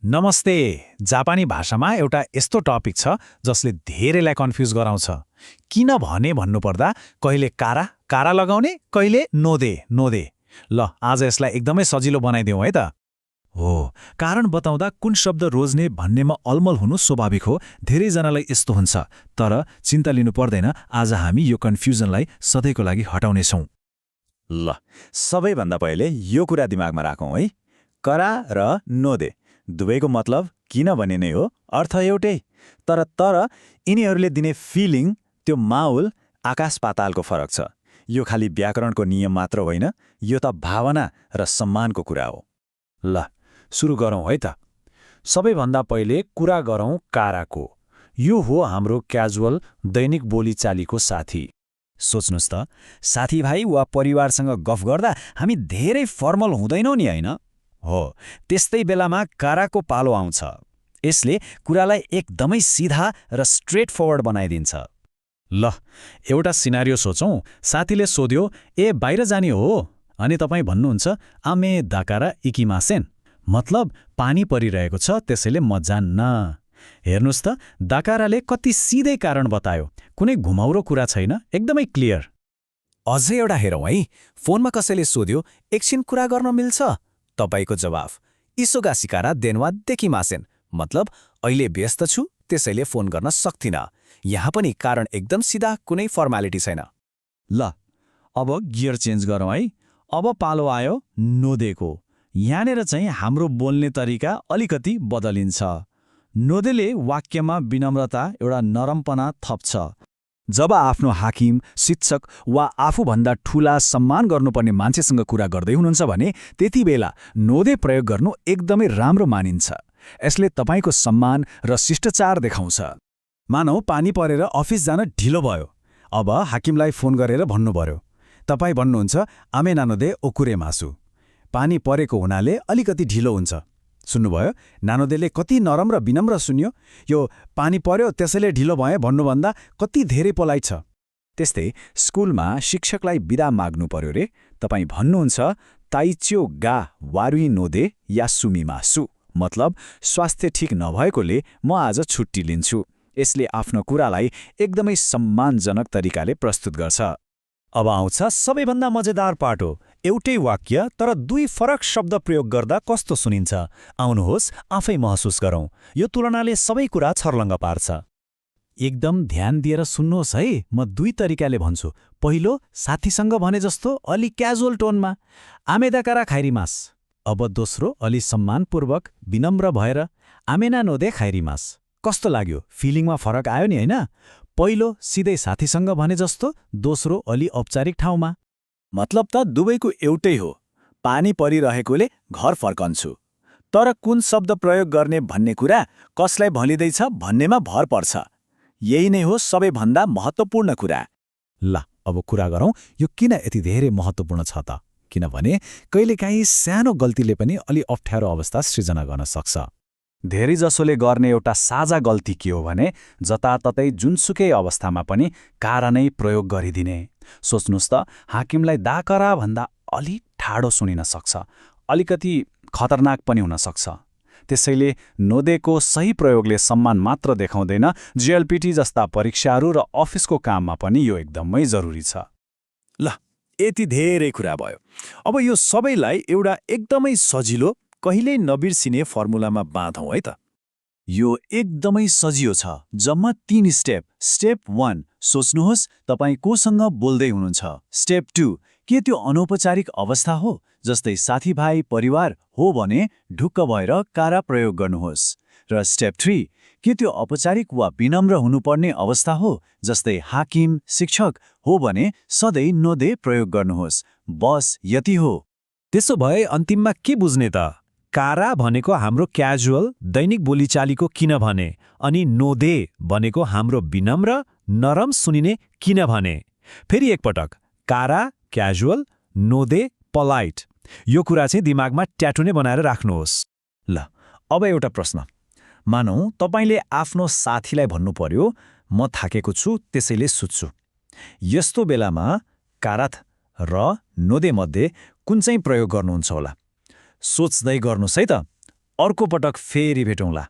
नमस्ते। जापानी भाषामा एउटा यस्तो टपिक छ जसले धेरैलाई कन्फ्युज गराउँछ। किन भने भन्नुपर्दा कहिले कारा कारा लगाउने, कहिले नोदे नोदे। ल आज यसलाई एकदमै सजिलो बनाइदिउँ है त। हो, कारण बताउँदा कुन शब्द रोज्ने भन्नेमा अलमल हुनु स्वाभाविक हो। धेरैजनालाई यस्तो हुन्छ, तर चिन्ता लिनु पर्दैन। आज हामी यो कन्फ्युजनलाई सधैँको लागि हटाउनेछौँ। ल, सबैभन्दा पहिले यो कुरा दिमागमा राखौँ है। करा र नोदे दुवैको मतलब किनभने नै हो, अर्थ एउटै। तर यिनीहरूले दिने फिलिङ, त्यो माहौल आकाश पातालको फरक छ। यो खालि व्याकरणको नियम मात्र होइन, यो त भावना र सम्मानको कुरा हो। ल सुरु गरौँ है त। सबैभन्दा पहिले कुरा गरौँ काराको। यो हो हाम्रो क्याजुअल दैनिक बोलीचालीको साथी। सोच्नुस् त, साथीभाइ वा परिवारसँग गफ गर्दा हामी धेरै फर्मल हुँदैनौँ नि, होइन? हो, त्यस्तै बेलामा काराको पालो आउँछ। यसले कुरालाई एकदमै सिधा र स्ट्रेट फरवर्ड बनाइदिन्छ। ल एउटा सिनारियो सोचौँ। साथीले सोध्यो, ए बाहिर जाने हो? अनि तपाईँ भन्नुहुन्छ, आमे दाकारा इकिमासेन। मतलब पानी परिरहेको छ, त्यसैले म जान्न। हेर्नुस् त, दाकाराले कति सिधै कारण बतायो। कुनै घुमाउरो कुरा छैन, एकदमै क्लियर। अझै एउटा हेरौँ है। फोनमा कसैले सोध्यो, एकछिन कुरा गर्न मिल्छ? तपाईको जवाफ, इसोगा सिकारा देनवा देखिमासेन। मतलब अहिले व्यस्त छु, त्यसैले फोन गर्न सक्दिनँ। यहाँ पनि कारण एकदम सिधा, कुनै फर्मालिटी छैन। ल अब गियर चेन्ज गरौँ है। अब पालो आयो नोदेको। यहाँनिर चाहिँ हाम्रो बोल्ने तरिका अलिकति बदलिन्छ। नोदेले वाक्यमा विनम्रता, एउटा नरमपना थप्छ। जब आफ्नो हाकिम, शिक्षक वा आफूभन्दा ठूला सम्मान गर्नुपर्ने मान्छेसँग कुरा गर्दै हुनुहुन्छ भने त्यति बेला नोदे प्रयोग गर्नु एकदमै राम्रो मानिन्छ। यसले तपाईँको सम्मान र शिष्टाचार देखाउँछ। मानौ पानी परेर अफिस जान ढिलो भयो। अब हाकिमलाई फोन गरेर भन्नु पर्यो। तपाईँ भन्नुहुन्छ, आमे नानोदे ओकुरे मासु। पानी परेको हुनाले अलिकति ढिलो हुन्छ। सुन्नुभयो? नानोदेले कति नरम र विनम्र सुन्यो। यो पानी पर्यो त्यसैले ढिलो भए भन्नुभन्दा कति धेरै पोलाइट छ। त्यस्तै स्कुलमा शिक्षकलाई बिदा माग्नु पर्यो रे, तपाईँ भन्नुहुन्छ, ताइच्यो गा वारुई नोदे या सुमिमासु। मतलब स्वास्थ्य ठिक नभएकोले म आज छुट्टी लिन्छु। यसले आफ्नो कुरालाई एकदमै सम्मानजनक तरिकाले प्रस्तुत गर्छ। अब आउँछ सबैभन्दा मजेदार पाटो। एउटै वाक्य तर दुई फरक शब्द प्रयोग गर्दा कस्तो सुनिन्छ? आउनुहोस् आफै महसुस गरौँ। यो तुलनाले सबै कुरा छर्लङ्ग पार्छ। एकदम ध्यान दिएर सुन्नुहोस् है। म दुई तरिकाले भन्छु। पहिलो, साथीसँग भने जस्तो अलि क्याजुअल टोनमा, आमे दाकारा खाइरिमास। अब दोस्रो, अलि सम्मानपूर्वक विनम्र भएर, आमेना नोदे खाइरिमास। कस्तो लाग्यो? फिलिङमा फरक आयो नि, होइन? पहिलो सिधै साथीसँग भने जस्तो, दोस्रो अलि औपचारिक ठाउँमा। मतलब त दुवैको एउटै हो, पानी परिरहेकोले घर फर्कन्छु। तर कुन शब्द प्रयोग गर्ने भन्ने कुरा कसलाई भनिँदैछ भन्नेमा भर पर्छ। यही नै हो सबैभन्दा महत्त्वपूर्ण कुरा। ल अब कुरा गरौँ, यो किन यति धेरै महत्त्वपूर्ण छ त? किनभने कहिलेकाहीँ सानो गल्तीले पनि अलि अप्ठ्यारो अवस्था सृजना गर्न सक्छ। धेरैजसोले गर्ने एउटा साझा गल्ती के हो भने जताततै जुनसुकै अवस्थामा पनि कारा नै प्रयोग गरिदिने। सोच्नुहोस् त, हाकिमलाई दाकरा भन्दा अलि ठाडो सुनिन सक्छ, अलिकति खतरनाक पनि हुन सक्छ। त्यसैले नोदेको सही प्रयोगले सम्मान मात्र देखाउँदैन, जीएलपीटी जस्ता परीक्षाहरू र अफिसको काममा पनि यो एकदमै जरुरी छ। ल, यति धेरै कुरा भयो। अब यो सबैलाई एउटा एकदमै सजिलो, कहिल्यै नबिर्सिने फर्मुलामा बाँधौँ है त। यो एकदमै सजिलो छ। जम्मा 3 स्टेप। स्टेप 1, सोच्नुहोस् तपाईँ कोसँग बोल्दै हुनुहुन्छ। स्टेप 2, के त्यो अनौपचारिक अवस्था हो, जस्तै साथीभाइ परिवार हो भने ढुक्क भएर कारा प्रयोग गर्नुहोस्। र स्टेप 3, के त्यो औपचारिक वा विनम्र हुनुपर्ने अवस्था हो, जस्तै हाकिम शिक्षक हो भने सधैँ नोदे प्रयोग गर्नुहोस्। बस यति हो। त्यसो भए अन्तिममा के बुझ्ने त? कारा भनेको हाम्रो क्याजुअल दैनिक बोलीचालीको किन भने, अनि नोदे भनेको हाम्रो विनम्र नरम सुनिने किन भने। फेरि एकपटक, कारा क्याजुअल, नोदे पोलाइट। यो कुरा चाहिँ दिमागमा ट्याटु नै बनाएर राख्नुहोस्। ल अब एउटा प्रश्न। मानौ तपाईँले आफ्नो साथीलाई भन्नु पर्यो, म थाकेको छु त्यसैले सुत्छु। यस्तो बेलामा काराथ र नोदे मध्ये कुन चाहिँ प्रयोग गर्नुहुन्छ होला? सोच्दै गर्नुहोस् है त। अर्को पटक फेरि भेटौँला।